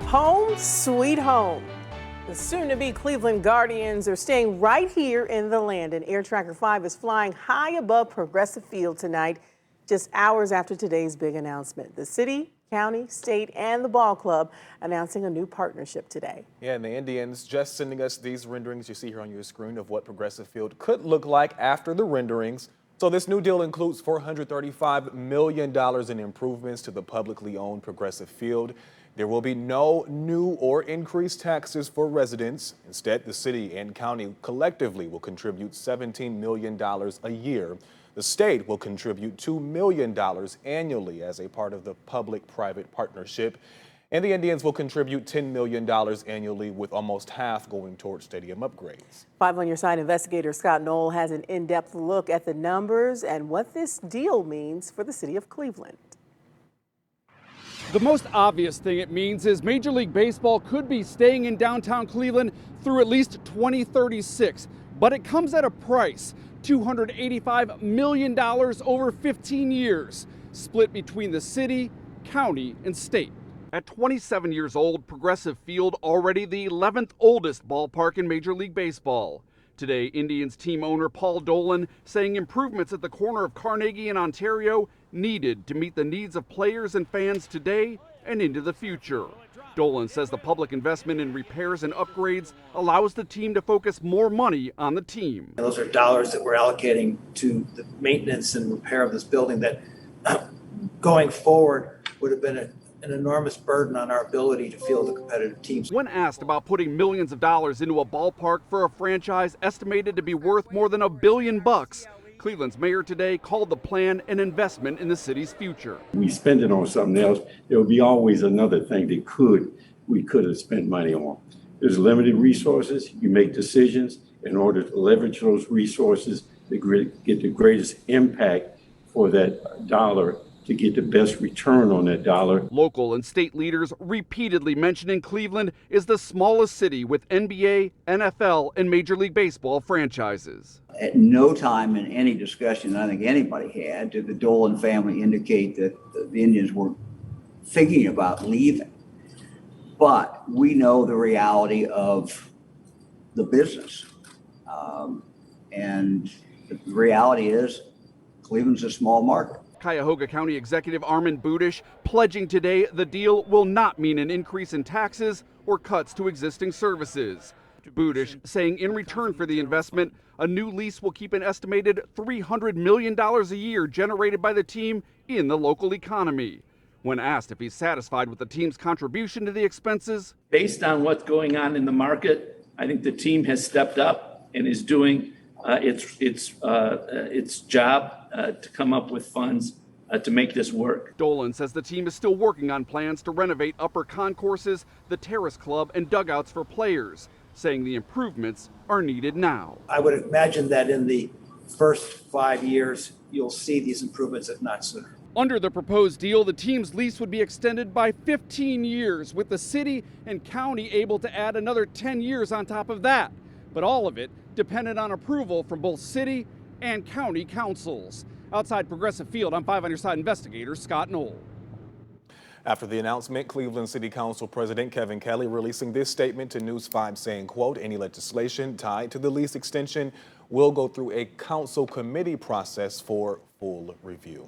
Home sweet home. The soon-to-be Cleveland Guardians are staying right here in the land, and Air Tracker 5 is flying high above Progressive Field tonight, just hours after today's big announcement. The city, county, state, and the ball club announcing a new partnership today. Yeah, and the Indians just sending us these renderings you see here on your screen of what Progressive Field could look like after the renderings. So this new deal includes $435 million in improvements to the publicly owned Progressive Field. There will be no new or increased taxes for residents. Instead, the city and county collectively will contribute $17 million a year. The state will contribute $2 million annually as a part of the public-private partnership. And the Indians will contribute $10 million annually, with almost half going towards stadium upgrades. 5 on Your Side investigator Scott Knoll has an in-depth look at the numbers and what this deal means for the city of Cleveland. The most obvious thing it means is Major League Baseball could be staying in downtown Cleveland through at least 2036, but it comes at a price, $285 million over 15 years, split between the city, county, and state. At 27 years old, Progressive Field already the 11th oldest ballpark in Major League Baseball. Today, Indians team owner Paul Dolan saying improvements at the corner of Carnegie and Ontario needed to meet the needs of players and fans today and into the future. Dolan says the public investment in repairs and upgrades allows the team to focus more money on the team. Those are dollars that we're allocating to the maintenance and repair of this building that going forward would have been an enormous burden on our ability to field the competitive teams. When asked about putting millions of dollars into a ballpark for a franchise estimated to be worth more than $1 billion, Cleveland's mayor today called the plan an investment in the city's future. We spend it on something else, there will be always another thing that we could have spent money on. There's limited resources. You make decisions in order to leverage those resources to get the greatest impact for that dollar, to get the best return on that dollar. Local and state leaders repeatedly mentioning Cleveland is the smallest city with NBA, NFL, and Major League Baseball franchises. At no time in any discussion I think anybody had did the Dolan family indicate that the Indians were thinking about leaving. But we know the reality of the business. And the reality is Cleveland's a small market. Cuyahoga County Executive Armin Budish pledging today the deal will not mean an increase in taxes or cuts to existing services. Budish saying in return for the investment, a new lease will keep an estimated $300 million a year generated by the team in the local economy. When asked if he's satisfied with the team's contribution to the expenses, based on what's going on in the market, I think the team has stepped up and is doing its job to come up with funds to make this work. Dolan says the team is still working on plans to renovate upper concourses, the terrace club, and dugouts for players, saying the improvements are needed now. I would imagine that in the first 5 years, you'll see these improvements, if not sooner. Under the proposed deal, the team's lease would be extended by 15 years, with the city and county able to add another 10 years on top of that. But all of it dependent on approval from both city and county councils. Outside Progressive Field, I'm 5 on Your Side investigator Scott Knoll. After the announcement, Cleveland City Council President Kevin Kelly releasing this statement to News 5 saying, quote, any legislation tied to the lease extension will go through a council committee process for full review.